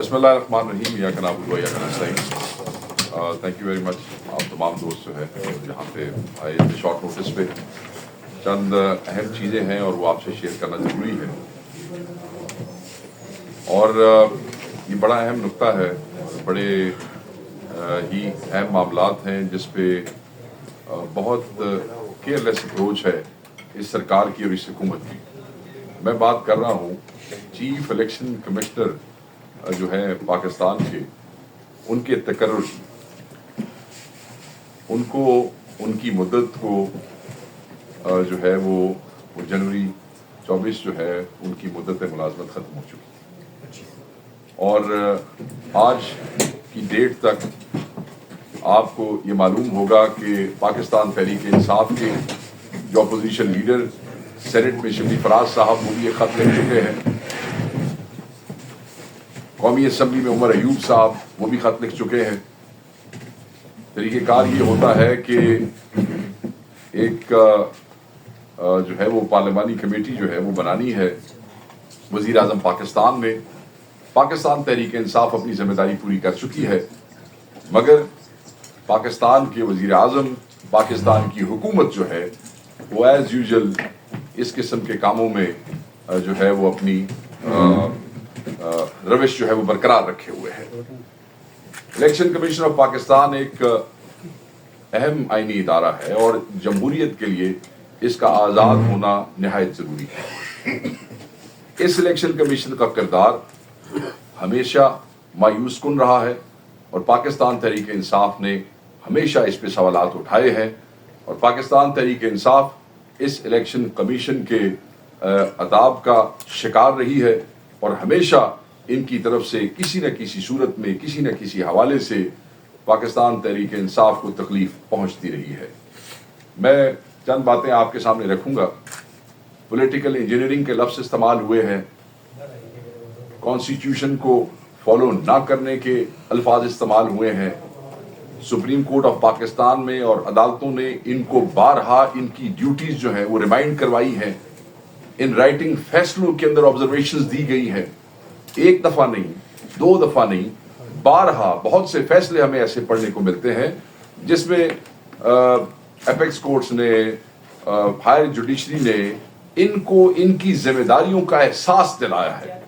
بسم اللہ الرحمن الرحیم یا کا نعبد و یا کا نستعین. Thank you very much. آپ تمام دوست جو ہے یہاں پہ آئے تھے شارٹ نوٹس پہ. چند اہم چیزیں ہیں اور وہ آپ سے شیئر کرنا ضروری ہے. اور یہ بڑا اہم نقطہ ہے, بڑے ہی اہم معاملات ہیں جس پہ بہت کیئرلیس اپروچ ہے اس سرکار کی اور اس حکومت کی. میں بات کر رہا ہوں چیف الیکشن کمشنر جو ہے پاکستان کے, ان کے تقرر, ان کو ان کی مدت کو جو ہے وہ جنوری 24 جو ہے ان کی مدت ملازمت ختم ہو چکی. اور آج کی ڈیٹ تک آپ کو یہ معلوم ہوگا کہ پاکستان تحریک انصاف کے جو اپوزیشن لیڈر سینٹ میں شبلی فراز صاحب وہ بھی یہ خط لکھ چکے ہیں. قومی اسمبلی میں عمر ایوب صاحب وہ بھی خط لکھ چکے ہیں. طریقہ کار یہ ہوتا ہے کہ ایک جو ہے وہ پارلیمانی کمیٹی جو ہے وہ بنانی ہے. وزیر اعظم پاکستان میں پاکستان تحریک انصاف اپنی ذمہ داری پوری کر چکی ہے, مگر پاکستان کے وزیر اعظم, پاکستان کی حکومت جو ہے وہ ایز یوزل اس قسم کے کاموں میں جو ہے وہ اپنی روش جو ہے وہ برقرار رکھے ہوئے ہے. الیکشن کمیشن آف پاکستان ایک اہم آئینی ادارہ ہے اور جمہوریت کے لیے اس کا آزاد ہونا نہایت ضروری ہے. اس الیکشن کمیشن کا کردار ہمیشہ مایوس کن رہا ہے اور پاکستان تحریک انصاف نے ہمیشہ اس پہ سوالات اٹھائے ہیں, اور پاکستان تحریک انصاف اس الیکشن کمیشن کے عذاب کا شکار رہی ہے اور ہمیشہ ان کی طرف سے کسی نہ کسی صورت میں کسی نہ کسی حوالے سے پاکستان تحریک انصاف کو تکلیف پہنچتی رہی ہے. میں چند باتیں آپ کے سامنے رکھوں گا. پولیٹیکل انجینئرنگ کے لفظ استعمال ہوئے ہیں, کانسٹیٹیوشن کو فالو نہ کرنے کے الفاظ استعمال ہوئے ہیں. سپریم کورٹ آف پاکستان میں اور عدالتوں نے ان کو بارہا ان کی ڈیوٹیز جو ہیں وہ ریمائنڈ کروائی ہیں. ان رائٹنگ فیصلوں کے اندر آبزرویشنز دی گئی ہیں, ایک دفعہ نہیں, دو دفعہ نہیں, بارہا بہت سے فیصلے ہمیں ایسے پڑھنے کو ملتے ہیں جس میں اپیکس کورٹس نے, ہائر جوڈیشری نے ان کو ان کی ذمہ داریوں کا احساس دلایا ہے.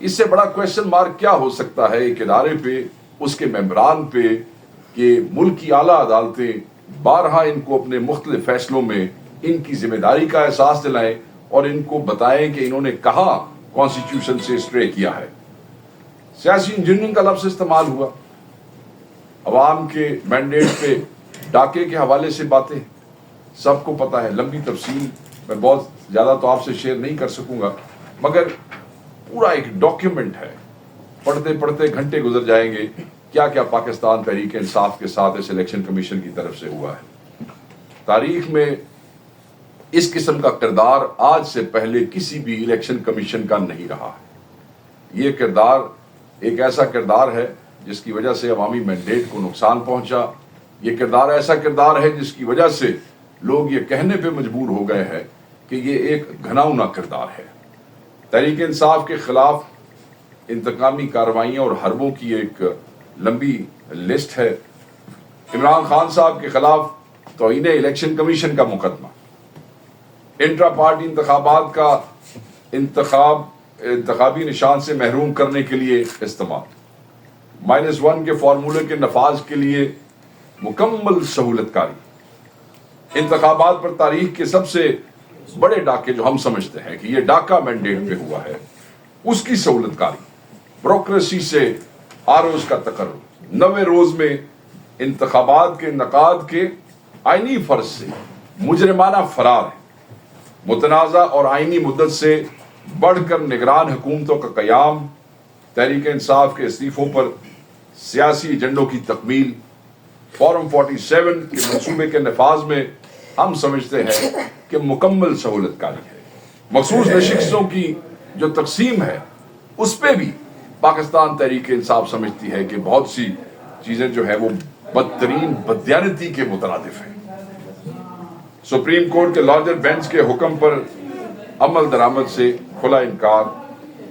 اس سے بڑا کویسچن مارک کیا ہو سکتا ہے ایک ادارے پہ, اس کے ممبران پہ, کہ ملک کی اعلیٰ عدالتیں بارہا ان کو اپنے مختلف فیصلوں میں ان کی ذمہ داری کا احساس دلائیں اور ان کو بتائیں کہ انہوں نے کہاں کانسٹیٹیوشن سے اسٹرے کیا ہے. سیاسی انجینئرنگ کا لفظ استعمال ہوا, عوام کے مینڈیٹ پہ ڈاکے کے حوالے سے باتیں سب کو پتہ ہے, لمبی تفصیل میں بہت زیادہ تو آپ سے شیئر نہیں کر سکوں گا, مگر پورا ایک ڈاکیومنٹ ہے, پڑھتے پڑھتے گھنٹے گزر جائیں گے کیا کیا پاکستان تحریک انصاف کے ساتھ اس الیکشن کمیشن کی طرف سے ہوا ہے. تاریخ میں اس قسم کا کردار آج سے پہلے کسی بھی الیکشن کمیشن کا نہیں رہا ہے. یہ کردار ایک ایسا کردار ہے جس کی وجہ سے عوامی مینڈیٹ کو نقصان پہنچا. یہ کردار ایسا کردار ہے جس کی وجہ سے لوگ یہ کہنے پہ مجبور ہو گئے ہیں کہ یہ ایک گھناؤنا کردار ہے. تحریک انصاف کے خلاف انتقامی کارروائیاں اور حربوں کی ایک لمبی لسٹ ہے. عمران خان صاحب کے خلاف توہین الیکشن کمیشن کا مقدمہ, انٹرا پارٹی انتخابات کا انتخابی نشان سے محروم کرنے کے لیے استعمال, -1 کے فارمولے کے نفاذ کے لیے مکمل سہولت کاری, انتخابات پر تاریخ کے سب سے بڑے ڈاکے جو ہم سمجھتے ہیں کہ یہ ڈاکہ مینڈیٹ پہ ہوا ہے اس کی سہولت کاری, بیوروکریسی سے آروز کا تقرر, 90 روز میں انتخابات کے انعقاد کے آئینی فرض سے مجرمانہ فرار ہے, متنازع اور آئینی مدت سے بڑھ کر نگران حکومتوں کا قیام, تحریک انصاف کے استعفوں پر سیاسی ایجنڈوں کی تکمیل, فارم 47 کے منصوبے کے نفاذ میں ہم سمجھتے ہیں کہ مکمل سہولت کاری ہے. مخصوص نشستوں کی جو تقسیم ہے اس پہ بھی پاکستان تحریک انصاف سمجھتی ہے کہ بہت سی چیزیں جو ہے وہ بدترین بددیانتی کے مترادف ہیں. سپریم کورٹ کے لارجر بینچ کے حکم پر عمل درآمد سے کھلا انکار,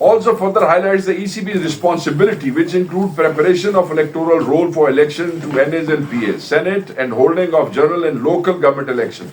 also further highlights the ECB's responsibility, which include preparation of electoral roll for election to NAs and PAs, Senate and holding of general and local government elections.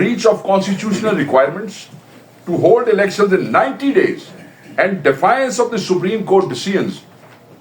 breach of constitutional requirements to hold elections in 90 days and defiance of the Supreme Court decisions,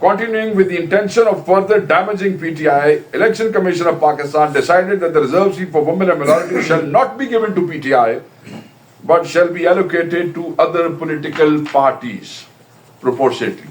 Continuing with the intention of further damaging PTI, Election Commission of Pakistan decided that the reserve seat for women and minorities shall not be given to PTI, but shall be allocated to other political parties proportionately.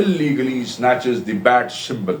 illegally snatches the bat symbol.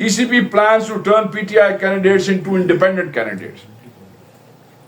ECB plans to turn PTI candidates into independent candidates.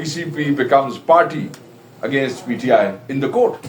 ECB becomes party against PTI in the court.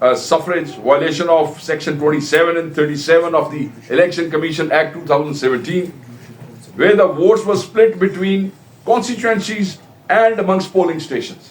suffrage, violation of section 27 and 37 of the Election Commission Act 2017, where the votes were split between constituencies and amongst polling stations.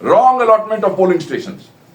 wrong allotment of polling stations.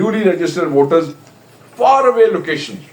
newly registered voters far away locations.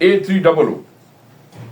8300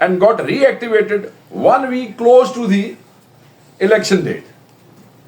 and got reactivated 1 week close to the election date।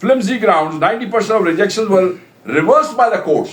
flimsy grounds। 90% of rejections were reversed by the courts।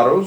ROs,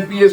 MPs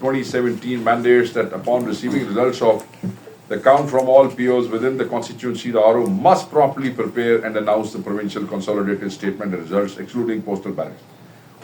2017 mandates that upon receiving results of the count from all POs within the constituency, the RO must promptly prepare and announce the provincial consolidated statement and results excluding postal ballots.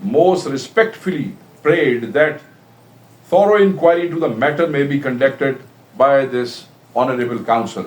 most respectfully prayed that thorough inquiry into the matter may be conducted by this honorable council.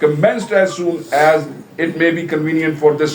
commenced as soon as it may be convenient for this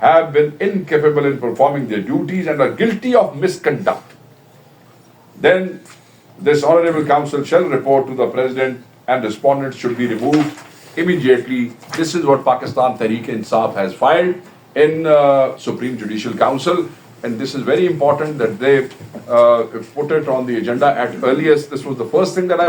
have been incapable in performing their duties and are guilty of misconduct, then this honorable council shall report to the president and respondents should be removed immediately. This is what Pakistan Tehreek-e-Insaf has filed in Supreme Judicial Council, and this is very important that they put it on the agenda at earliest. This was the first thing that I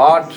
8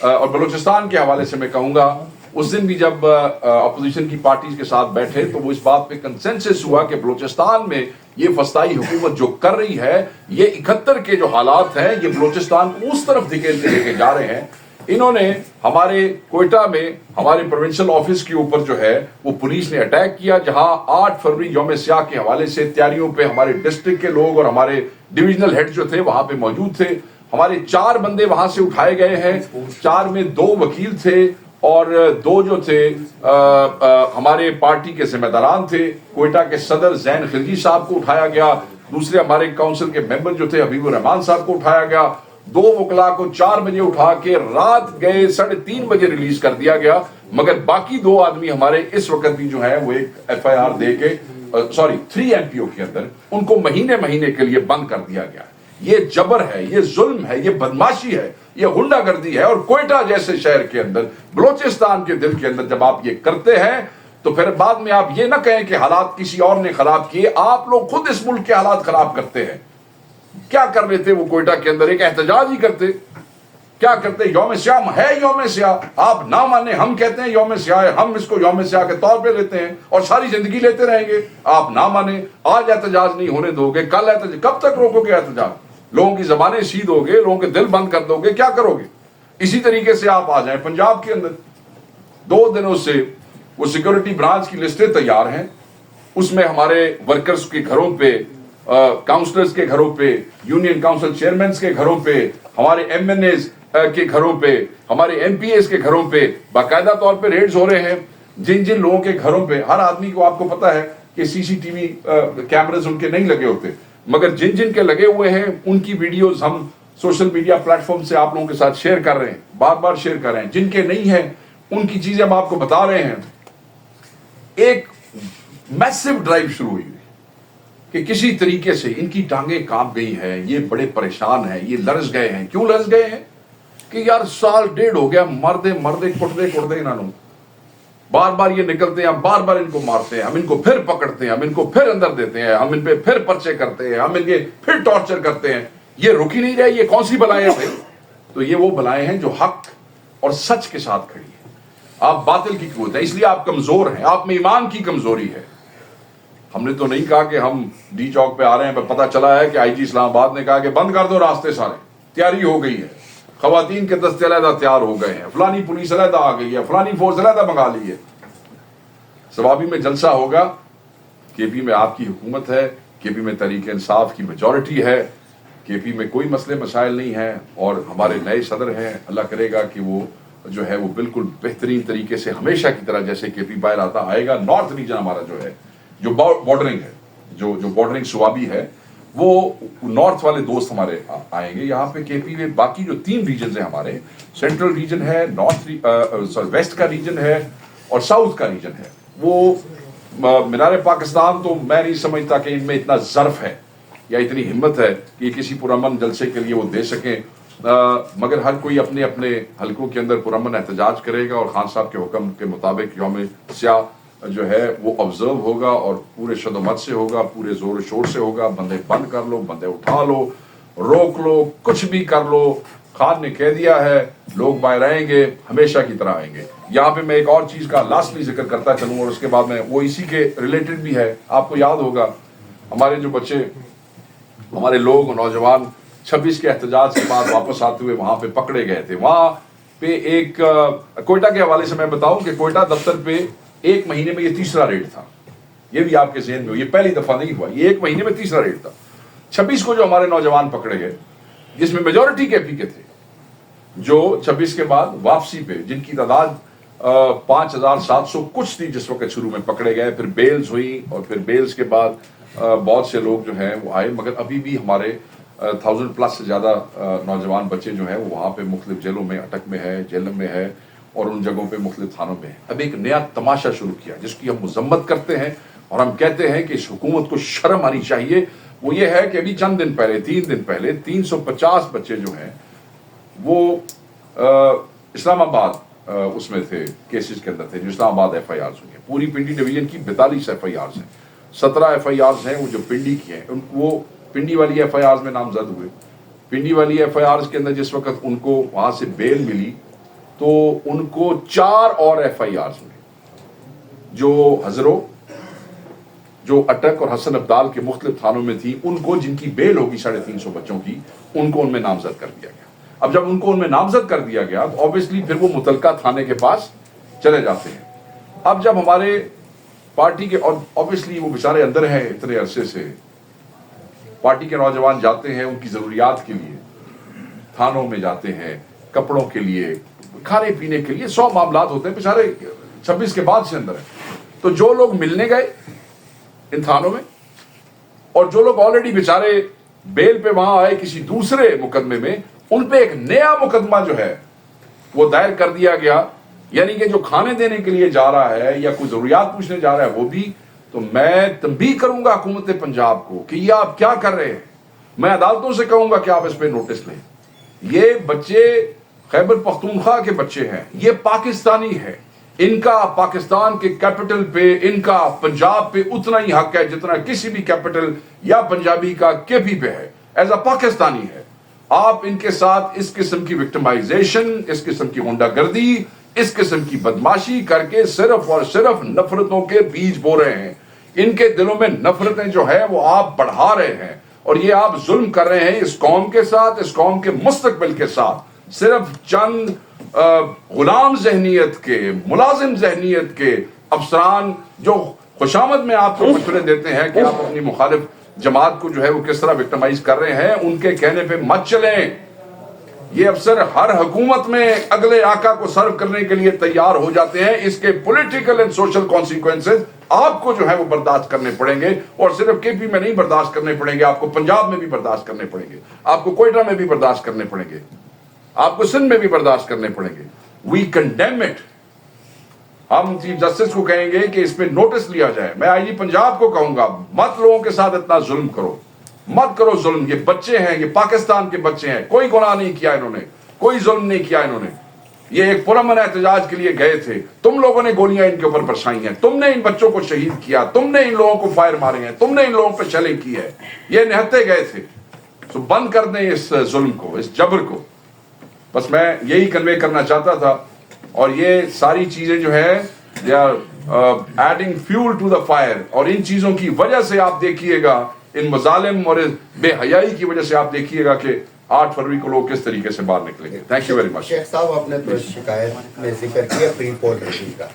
اور بلوچستان کے حوالے سے میں کہوں گا اس دن بھی جب opposition کی parties کے ساتھ بیٹھے تو وہ اس بات پہ کنسنسس ہوا کہ بلوچستان میں یہ فسطائی حکومت جو کر رہی ہے یہ 71 کے جو حالات ہیں یہ بلوچستان کو اس طرف دھکیلتے لے کے جا رہے ہیں. انہوں نے ہمارے کوئٹہ میں ہمارے پروونشل آفس کے اوپر جو ہے وہ پولیس نے اٹیک کیا, جہاں 8 فروری یوم سیاہ کے حوالے سے تیاریوں پہ ہمارے ڈسٹرکٹ کے لوگ اور ہمارے ڈویژنل ہیڈ جو تھے وہاں پہ موجود تھے. ہمارے 4 بندے وہاں سے اٹھائے گئے ہیں, 4 میں 2 وکیل تھے اور 2 جو تھے ہمارے پارٹی کے ذمہ داران تھے. کوئٹہ کے صدر زین خلجی صاحب کو اٹھایا گیا, دوسرے ہمارے کونسل کے ممبر جو تھے حبیب الرحمان صاحب کو اٹھایا گیا, 2 وکلا کو 4 بجے اٹھا کے رات گئے 3:30 بجے ریلیز کر دیا گیا. مگر باقی 2 آدمی ہمارے اس وقت بھی جو ہے وہ ایک FIR دے کے 3 MPO کے اندر ان کو مہینے کے لیے بند کر دیا گیا. یہ جبر ہے, یہ ظلم ہے, یہ بدماشی ہے, یہ غنڈہ گردی ہے. اور کوئٹہ جیسے شہر کے اندر, بلوچستان کے دل کے اندر جب آپ یہ کرتے ہیں تو پھر بعد میں آپ یہ نہ کہیں کہ حالات کسی اور نے خراب کیے, آپ لوگ خود اس ملک کے حالات خراب کرتے ہیں. کیا کر رہے تھے وہ کوئٹہ کے اندر؟ ایک احتجاج ہی کرتے. کیا کرتے؟ یوم سیاہ ہے, یوم سیاہ آپ نہ مانے, ہم کہتے ہیں یوم سیاہ ہے, ہم اس کو یوم سیاہ کے طور پہ لیتے ہیں اور ساری زندگی لیتے رہیں گے. آپ نہ مانے, آج احتجاج نہیں ہونے دو گے, کل احتجاج, کب تک روکو گے احتجاج؟ لوگوں کی زبانیں سیدھ ہو گے, لوگوں کے دل بند کر دو گے, کیا کرو گے؟ اسی طریقے سے آپ آ جائیں پنجاب کے اندر, 2 دنوں سے وہ سیکورٹی برانچ کی لسٹیں تیار ہیں, اس میں ہمارے ورکرز کے گھروں پہ, کاؤنسلرز کے گھروں پہ, یونین کاؤنسل چیئرمینز کے گھروں پہ, ہمارے MNAs کے گھروں پہ, ہمارے MPAs کے گھروں پہ باقاعدہ طور پہ ریڈز ہو رہے ہیں. جن لوگوں کے گھروں پہ, ہر آدمی کو آپ کو پتا ہے کہ CCTV کیمراز ان کے نہیں لگے ہوتے, مگر جن کے لگے ہوئے ہیں ان کی ویڈیوز ہم سوشل میڈیا پلیٹ فارم سے آپ لوگوں کے ساتھ شیئر کر رہے ہیں, بار شیئر کر رہے ہیں. جن کے نہیں ہیں ان کی چیزیں ہم آپ کو بتا رہے ہیں. ایک میسو ڈرائیو شروع ہوئی کہ کسی طریقے سے ان کی ٹانگیں کانپ گئی ہیں, یہ بڑے پریشان ہیں, یہ لرز گئے ہیں. کیوں لرز گئے ہیں؟ کہ یار 1.5 ہو گیا مردے کٹتے انہوں نے, بار یہ نکلتے ہیں, ہم بار ان کو مارتے ہیں, ہم ان کو پھر پکڑتے ہیں, ہم ان کو پھر اندر دیتے ہیں, ہم ان پہ پھر پرچے کرتے ہیں, ہم ان کے پھر ٹارچر کرتے ہیں. یہ رک ہی نہیں رہے. یہ کون سی بلائیں ہیں؟ تو یہ وہ بلائیں ہیں جو حق اور سچ کے ساتھ کھڑی ہیں. آپ باطل کی قوت ہے, اس لیے آپ کمزور ہیں, آپ میں ایمان کی کمزوری ہے. ہم نے تو نہیں کہا کہ ہم ڈی چوک پہ آ رہے ہیں, پتہ چلا ہے کہ IG اسلام آباد نے کہا کہ بند کر دو راستے سارے, تیاری ہو گئی ہے, خواتین کے دستے علیحدہ تیار ہو گئے ہیں, فلانی پولیس علیحدہ آ گئی ہے, فلانی فورس علیحدہ منگا لی ہے. سوابی میں جلسہ ہوگا, KP میں آپ کی حکومت ہے, KP میں تحریک انصاف کی میجورٹی ہے, KP میں کوئی مسئلے مسائل نہیں ہیں, اور ہمارے نئے صدر ہیں, اللہ کرے گا کہ وہ جو ہے وہ بالکل بہترین طریقے سے ہمیشہ کی طرح جیسے KP باہر آتا آئے گا. نارتھ ریجن ہمارا جو ہے, جو بارڈرنگ ہے, جو بارڈرنگ سوابی ہے, وہ نارتھ والے دوست ہمارے آئیں گے یہاں پہ KP میں. باقی جو 3 ریجنز ہیں ہمارے, سینٹرل ریجن ہے, ویسٹ کا ریجن ہے اور ساؤتھ کا ریجن ہے, وہ مینار پاکستان تو میں نہیں سمجھتا کہ ان میں اتنا ظرف ہے یا اتنی ہمت ہے کہ کسی پرامن جلسے کے لیے وہ دے سکیں. مگر ہر کوئی اپنے اپنے حلقوں کے اندر پرامن احتجاج کرے گا, اور خان صاحب کے حکم کے مطابق یوم سیاہ جو ہے وہ آبزرو ہوگا, اور پورے شد و مت سے ہوگا, پورے زور و شور سے ہوگا. بندے بند کر لو, بندے اٹھا لو, روک لو, کچھ بھی کر لو. خان نے کہہ دیا ہے لوگ باہر آئیں گے, ہمیشہ کی طرح آئیں گے. یہاں پہ میں ایک اور چیز کا لاسٹلی ذکر کرتا چلوں, اور اس کے بعد میں وہ اسی کے ریلیٹڈ بھی ہے. آپ کو یاد ہوگا ہمارے جو بچے, ہمارے لوگ, نوجوان 26 کے احتجاج کے بعد واپس آتے ہوئے وہاں پہ پکڑے گئے تھے. وہاں پہ ایک کوئٹہ کے حوالے سے میں بتاؤں کہ کوئٹہ دفتر پہ 1 مہینے میں یہ 3را ریڈ تھا. یہ بھی آپ کے ذہن میں ہو, یہ پہلی دفعہ نہیں ہوا, یہ 1 مہینے میں 3را ریڈ تھا. 26 کو جو ہمارے نوجوان پکڑے گئے, جس میں میجورٹی KP کے تھے, جو 26 کے بعد واپسی پہ, جن کی تعداد 5700 کچھ تھی جس وقت شروع میں پکڑے گئے, پھر بیلز ہوئی, اور پھر بیلز کے بعد بہت سے لوگ جو ہیں وہ آئے. مگر ابھی بھی ہمارے 1000+ سے زیادہ نوجوان بچے جو ہیں وہ وہاں پہ مختلف جیلوں میں, اٹک میں ہے, جیلم میں ہے, اور ان جگہوں پہ مختلف تھانوں میں ہے. اب ایک نیا تماشا شروع کیا جس کی ہم مذمت کرتے ہیں, اور ہم کہتے ہیں کہ اس حکومت کو شرم آنی چاہیے. وہ یہ ہے کہ ابھی چند دن پہلے, 3 دن پہلے 350 بچے جو ہیں وہ اسلام آباد اس میں تھے, کیسز کے اندر تھے, جو اسلام آباد FIRs ہوئی ہیں. پوری پنڈی ڈویژن کی 42 FIRs ہیں, 17 FIRs ہیں وہ جو پنڈی کی ہیں. وہ پنڈی والی FIRs میں نامزد ہوئے. پنڈی والی FIRs کے اندر جس وقت ان کو وہاں سے بیل ملی تو ان کو 4 اور FIRs میں جو ہزرو، جو اٹک اور حسن ابدال کے مختلف تھانوں میں تھی، ان کو جن کی بیل ہوگی 350 بچوں کی، ان کو ان میں نامزد کر دیا گیا۔ اب جب ان کو ان میں نامزد کر دیا گیا تو obviously پھر وہ متعلقہ تھانے کے پاس چلے جاتے ہیں۔ اب جب ہمارے پارٹی کے، اور obviously وہ بیچارے اندر ہیں اتنے عرصے سے، پارٹی کے نوجوان جاتے ہیں ان کی ضروریات کے لیے، تھانوں میں جاتے ہیں، کپڑوں کے لیے، کھانے پینے کے لیے، 100 معاملات ہوتے ہیں، بیچارے 26 کے بعد سے اندر ہیں۔ تو جو لوگ ملنے گئے ان تھانوں میں، اور جو لوگ آلریڈی بیچارے بیل پہ وہاں آئے کسی دوسرے مقدمے میں، ان پہ ایک نیا مقدمہ جو ہے وہ دائر کر دیا گیا، یعنی کہ جو کھانے دینے کے لیے جا رہا ہے یا کوئی ضروریات پوچھنے جا رہا ہے وہ بھی۔ تو میں تنبیہ کروں گا حکومت پنجاب کو کہ یہ آپ کیا کر رہے ہیں، میں عدالتوں سے کہوں گا کہ آپ اس پہ نوٹس لیں۔ یہ بچے خیبر پختونخوا کے بچے ہیں، یہ پاکستانی ہے، ان کا پاکستان کے کیپٹل پہ، ان کا پنجاب پہ اتنا ہی حق ہے جتنا کسی بھی کیپٹل یا پنجابی کا KP پہ ہے، ایز اے پاکستانی ہے۔ آپ ان کے ساتھ اس قسم کی وکٹمائزیشن، اس قسم کی غنڈہ گردی، اس قسم کی بدماشی کر کے صرف اور صرف نفرتوں کے بیج بو رہے ہیں۔ ان کے دلوں میں نفرتیں جو ہے وہ آپ بڑھا رہے ہیں، اور یہ آپ ظلم کر رہے ہیں اس قوم کے ساتھ، اس قوم کے مستقبل کے ساتھ۔ صرف چند غلام ذہنیت کے، ملازم ذہنیت کے افسران جو خوشامد میں آپ کو مشورے دیتے ہیں کہ آپ اپنی مخالف جماعت کو جو ہے وہ کس طرح وکٹمائز کر رہے ہیں، ان کے کہنے پہ مت چلیں۔ یہ افسر ہر حکومت میں اگلے آقا کو سرو کرنے کے لیے تیار ہو جاتے ہیں، اس کے پولیٹیکل اینڈ سوشل کانسیکوینسز آپ کو جو ہے وہ برداشت کرنے پڑیں گے، اور صرف KP میں نہیں برداشت کرنے پڑیں گے، آپ کو پنجاب میں بھی برداشت کرنے پڑیں گے، آپ کو کوئٹہ میں بھی برداشت کرنے پڑیں گے، آپ کو سندھ میں بھی برداشت کرنے پڑیں گے۔ وی کنڈیم اٹ۔ ہم چیف جسٹس کو کہیں گے کہ اس پہ نوٹس لیا جائے۔ میں IG پنجاب کو کہوں گا مت لوگوں کے ساتھ اتنا ظلم کرو، مت کرو ظلم۔ یہ بچے ہیں، یہ پاکستان کے بچے ہیں، کوئی گناہ نہیں کیا انہوں نے، کوئی ظلم نہیں کیا انہوں نے۔ یہ ایک پرامن احتجاج کے لیے گئے تھے، تم لوگوں نے گولیاں ان کے اوپر برسائی ہیں، تم نے ان بچوں کو شہید کیا، تم نے ان لوگوں کو فائر مارے ہیں، تم نے ان لوگوں پہ شیلنگ کی ہے، یہ نہتے گئے تھے۔ تو بند کر دیں اس ظلم کو، اس جبر کو۔ بس میں یہی کنوے کرنا چاہتا تھا، اور یہ ساری چیزیں جو ہے they are adding fuel to the fire، اور ان چیزوں کی وجہ سے آپ دیکھیے گا، ان مظالم اور بے حیائی کی وجہ سے آپ دیکھیے گا کہ 8 فروری کو لوگ کس طریقے سے باہر نکلیں گے۔ تھینک یو ویری مچ۔ شیخ صاحب، آپ نے تو شکایت میں ذکر کیا پری پول رجیم کا،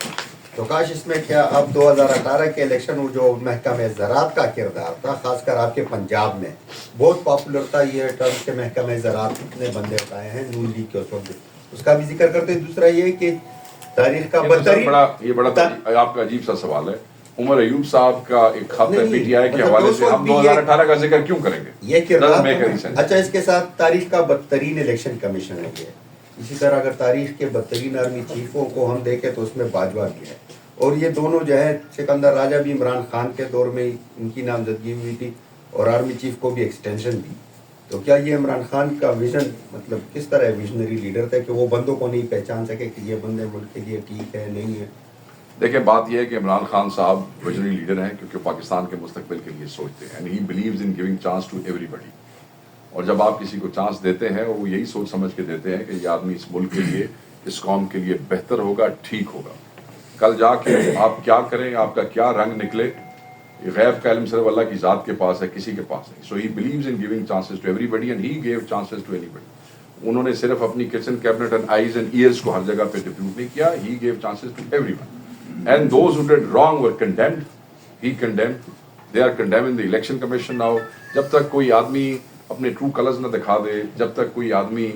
تو کاش اس میں کیا اب 2018 کے الیکشن جو محکمہ زراعت کا کردار تھا، خاص کر آپ کے پنجاب میں بہت پاپولر تھا یہ ٹرم کہ محکمہ زراعت کتنے بندے اٹھائے ہیں نون لیگ کے، اس کا بھی ذکر کرتے ہیں۔ دوسرا یہ کہ تاریخ کا بدترین، یہ بڑا آپ کا عجیب سا سوال ہے۔ عمر ایوب صاحب کا ایک خط ہے PTI کے حوالے سے، ہم 2018 کا ذکر کیوں کریں گے؟ یہ کردار اچھا، اس کے ساتھ تاریخ کا بدترین الیکشن کمیشن ہے یہ۔ اسی طرح اگر تاریخ کے بدترین آرمی چیفوں کو ہم دیکھیں تو اس میں باجوہ بھی ہے، اور یہ دونوں جو ہے سکندر راجہ بھی عمران خان کے دور میں ان کی نامزدگی ہوئی تھی، اور آرمی چیف کو بھی ایکسٹینشن دی۔ تو کیا یہ عمران خان کا ویژن، مطلب کس طرح ویژنری لیڈر تھا کہ وہ بندوں کو نہیں پہچان سکے کہ یہ بندے ملک کے لیے ٹھیک ہے نہیں ہے؟ دیکھیں، بات یہ ہے کہ عمران خان صاحب ویژنری لیڈر ہیں کیونکہ پاکستان کے مستقبل کے لیے سوچتے ہیں، and he believes in giving chance to everybody. اور جب آپ کسی کو چانس دیتے ہیں اور وہ یہی سوچ سمجھ کے دیتے ہیں کہ یہ آدمی اس ملک کے لیے، اس قوم کے لیے بہتر ہوگا، ٹھیک ہوگا، کل جا کے آپ کیا کریں، آپ کا کیا رنگ نکلے، یہ غیب کا علم صرف اللہ کی ذات کے پاس ہے، کسی کے پاس نہیں۔ So he believes in giving chances to everybody, and he gave chances to anybody. انہوں نے صرف اپنی kitchen cabinet and eyes and ears کو ہر جگہ پہ ڈپیوٹ نہیں کیا، he gave chances to everyone, and those who did wrong were condemned, he condemned, they are condemning the election commission now. جب تک کوئی آدمی اپنے ٹرو کلرز نہ دکھا دے، جب تک کوئی آدمی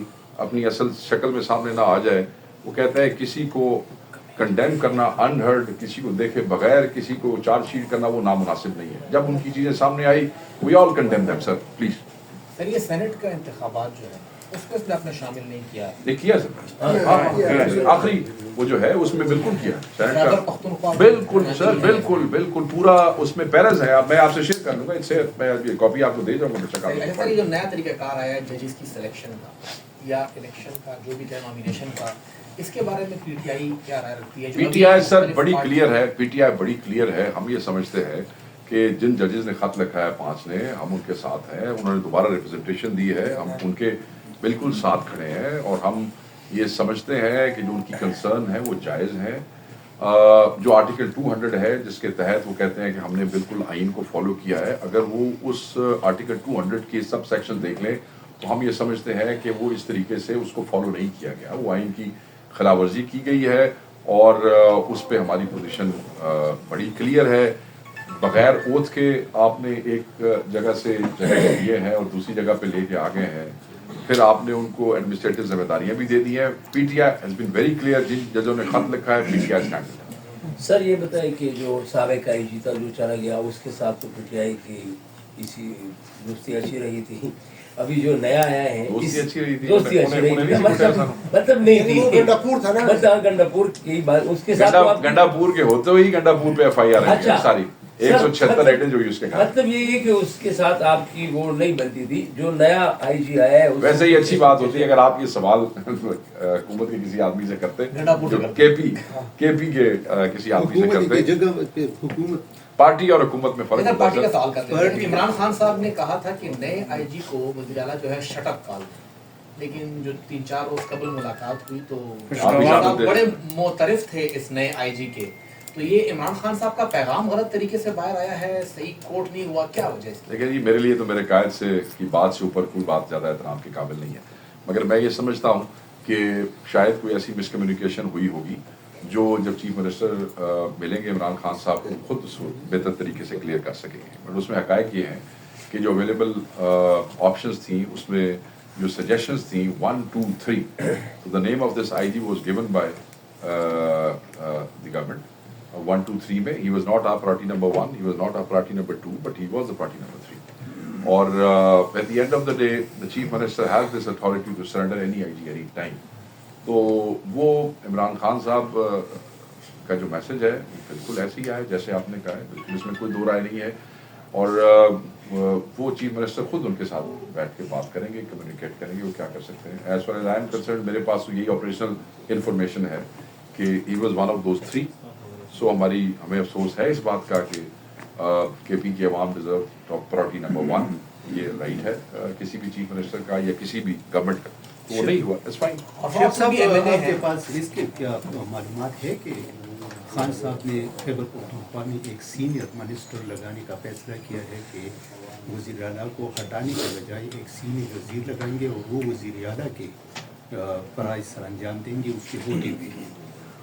اپنی اصل شکل میں سامنے نہ آ جائے، وہ کہتے ہیں کسی کو کنڈیم کرنا انہرڈ، کسی کو دیکھے بغیر کسی کو چارج شیٹ کرنا وہ نامناسب نہیں ہے۔ جب ان کی چیزیں سامنے آئی، we all condemn them. Sir please. Sir, یہ سینٹ کا انتخابات جو ہے اس کو آپ نے شامل نہیں کیا؟ نہیں کیا سر، آخری وہ جو ہے اس میں بالکل کیا سینٹ کا، بالکل سر، بالکل بالکل پورا اس میں پیرز ہے۔ میں آپ سے شیئر کر لوں گا، اس سے میں یہ کاپی آپ کو دے جاؤں گا۔ سر، یہ جو نیا طریقہ کار آیا ہے ججز کی سلیکشن کا یا الیکشن کا، جو بھی نامینیشن کا، اس کے بارے میں PTI کیا رائے رکھتی ہے؟ PTI سر بڑی کلیئر ہے، PTI بڑی کلیئر ہے۔ ہم یہ سمجھتے ہیں کہ جن ججز نے خط لکھا ہے 5 نے، ہم ان کے ساتھ ہیں، انہوں نے دوبارہ ریپرزنٹیشن دی ہے، ہم ان کے بالکل ساتھ کھڑے ہیں، اور ہم یہ سمجھتے ہیں کہ جو ان کی کنسرن ہے وہ جائز ہے. جو آرٹیکل 200 ہے جس کے تحت وہ کہتے ہیں کہ ہم نے بالکل آئین کو فالو کیا ہے, اگر وہ اس آرٹیکل 200 کی سب سیکشن دیکھ لیں تو ہم یہ سمجھتے ہیں کہ وہ اس طریقے سے اس کو فالو نہیں کیا گیا, وہ آئین کی خلاف ورزی کی گئی ہے, اور اس پہ ہماری پوزیشن بڑی کلیئر ہے. بغیر اوتھ کے آپ نے ایک جگہ سے جگہ لیے ہیں اور دوسری جگہ پہ لے کے آ گئے ہیں, پھر آپ نے ان کو ایڈمنسٹریٹو ذمہ داریاں بھی دے دی ہیں. P T I has been very clear, جن ججوں نے خط لکھا ہے پی ٹی آئی اسٹینڈ. سر یہ بتائیں کہ جو سابق آئی جی تھا جو چلا گیا اس کے ساتھ تو پی ٹی آئی کی اسی دوستی اچھی رہی تھی, ابھی جو نیا آیا ہے دوستی اچھی رہی تھی, دوستی اچھی رہی تھی مطلب نہیں تھی, گنڈاپور تھا نا, مطلب گنڈاپور کی بات اس کے ساتھ گنڈاپور کے ہوتے ہوئی گنڈاپور پہ ایف آئی آر اچھا ساری 176 ایٹیں جو اس کے مطلب یہ ہے کہ اس کے ساتھ آپ کی وہ نہیں بنتی تھی, جو نیا آئی جی آیا ہے ویسے ہی اچھی بات ہوتی ہے اگر آپ یہ سوال حکومت کے کسی آدمی سے کرتے, کے پی کے کسی آدمی سے کرتے, پارٹی اور حکومت میں فرق پارٹی کا ہوتا سوال کرتے ہیں. عمران خان صاحب نے کہا تھا کہ نئے آئی جی کو وزیر اعلیٰ جو ہے شٹ اپ کال دیں, لیکن جو 3-4 روز قبل ملاقات ہوئی تو بڑے معترف تھے اس نئے آئی جی کے, تو یہ عمران خان صاحب کا پیغام غلط طریقے سے باہر آیا ہے, صحیح کوٹ نہیں ہوا, کیا وجہ ہے؟ لیکن جی میرے لیے تو میرے قائد سے کی بات سے اوپر کوئی بات زیادہ احترام کے قابل نہیں ہے, مگر میں یہ سمجھتا ہوں کہ شاید کوئی ایسی مس کمیونیکیشن ہوئی ہوگی جو جب چیف منسٹر ملیں گے عمران خان صاحب کو خود اس کو بہتر طریقے سے کلیئر کر سکیں گے. بٹ اس میں حقائق یہ ہیں کہ جو اویلیبل آپشنز تھیں اس میں جو سجیشنز تھیں 1, 2, 3, تو the name of this I G was given by the government. 1, 2, 3 میں he was not our priority number 1, he was not our priority number 2, but he was the priority number 3. اور at the end of the day the chief minister has this authority to surrender any IG any time. تو وہ عمران خان صاحب کا جو message ہے بالکل ایسے ہی آیا جیسے آپ نے کہا ہے, بالکل اس میں کوئی دو رائے نہیں ہے, اور وہ چیف منسٹر خود ان کے ساتھ بیٹھ کے بات کریں گے, کمیونیکیٹ کریں گے وہ کیا کر سکتے ہیں. As far as I am concerned میرے پاس یہی آپریشنل انفارمیشن ہے کہ he was one of those 3. سو ہمیں افسوس ہے اس بات کا کہ کے پی کی عوام ڈیزرو ٹاپ پرائرٹی نمبر 1, یہ رائٹ ہے کسی بھی چیف منسٹر کا یا کسی بھی گورنمنٹ کا, تو وہ نہیں ہوا. It's fine. شیخ صاحب آپ کے پاس اس کے کیا معلومات ہے کہ خان صاحب نے خیبر پختونخوا میں ایک سینئر منسٹر لگانے کا فیصلہ کیا ہے کہ وزیر اعلیٰ کو ہٹانے کے بجائے ایک سینئر وزیر لگائیں گے اور وہ وزیر اعلیٰ کے فرائض سر انجام دیں گے اس کی ہوتے ہوئے,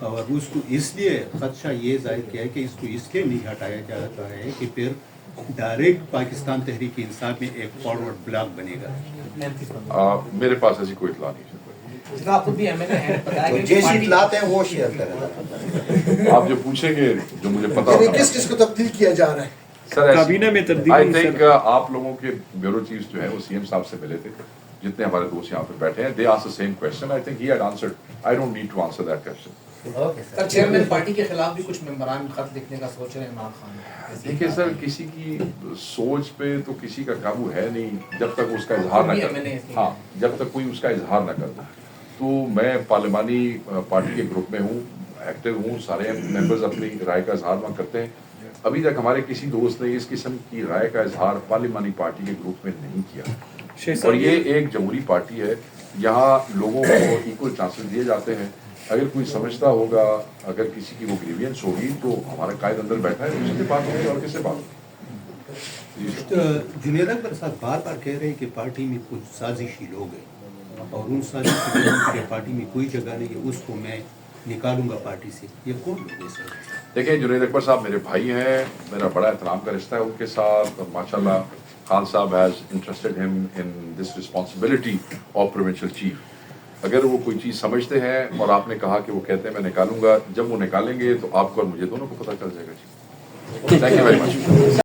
اور اس کو اس لیے خدشہ یہ ظاہر کیا ہے کہ اس کو اس لیے نہیں ہٹایا جاتا ہے کہ پھر ڈائریکٹ پاکستان تحریک انصاف میں ایک فارورڈ بلاک بنے گا. میرے پاس ایسی کوئی اطلاع نہیں جو سیٹ لاتے ہیں وہ شیئر کریں. آپ جو پوچھیں گے جو مجھے پتا ہوگا کس کس کو تبدیل کیا جا رہا ہے سر, کابینہ میں تبدیلی. آئی تھنک آپ لوگوں کے بیورو چیفز جو ہیں وہ سی ایم صاحب سے ملے تھے, جتنے ہمارے دوست یہاں پہ بیٹھے ہیں, دے asked the same question. I think he had answered. I don't need to answer that question. Sir chairman party کے خلاف بھی کچھ ممبران خط لکھنے کا سوچ رہے ہیں عمران خان. دیکھیے سر, کسی کی سوچ پہ تو کسی کا قابو ہے نہیں جب تک اس کا اظہار نہ کرے. ہاں, جب تک کوئی اس کا اظہار نہ کرتا. تو میں پارلیمانی پارٹی کے گروپ میں ہوں, ایکٹیو ہوں, سارے ممبرز اپنی رائے کا اظہار وہاں کرتے ہیں. ابھی تک ہمارے کسی دوست نے اس قسم کی رائے کا اظہار پارلیمانی پارٹی کے گروپ میں نہیں کیا, اور یہ ایک جمہوری پارٹی ہے, یہاں لوگوں کو ایکول چانسز دیے جاتے ہیں. اگر کوئی سمجھتا ہوگا, اگر کسی کی وہ گریوینس ہوگی تو ہمارا قائد اندر بیٹھا ہے, اسی سے بات ہوگی اور کس سے بات ہوگی. جنید اکبر صاحب بار بار کہہ رہے ہیں کہ پارٹی میں کچھ سازشی لوگ ہیں اور ان سازشی لوگوں کے پارٹی میں کوئی جگہ نہیں ہے, اس کو میں نکالوں گا پارٹی سے. یہ کون لوگ ہیں سر؟ دیکھیں جنید اکبر صاحب میرے بھائی ہیں, میرا بڑا احترام کا رشتہ ہے ان کے ساتھ, اور ماشاء اللہ خان صاحب ہیز انٹرسٹڈ ہم ان دس رسپانسبلٹی آف پروونشل چیف. اگر وہ کوئی چیز سمجھتے ہیں اور آپ نے کہا کہ وہ کہتے ہیں میں نکالوں گا, جب وہ نکالیں گے تو آپ کو اور مجھے دونوں کو پتہ چل جائے گا. جی, تھینک یو ویری مچ.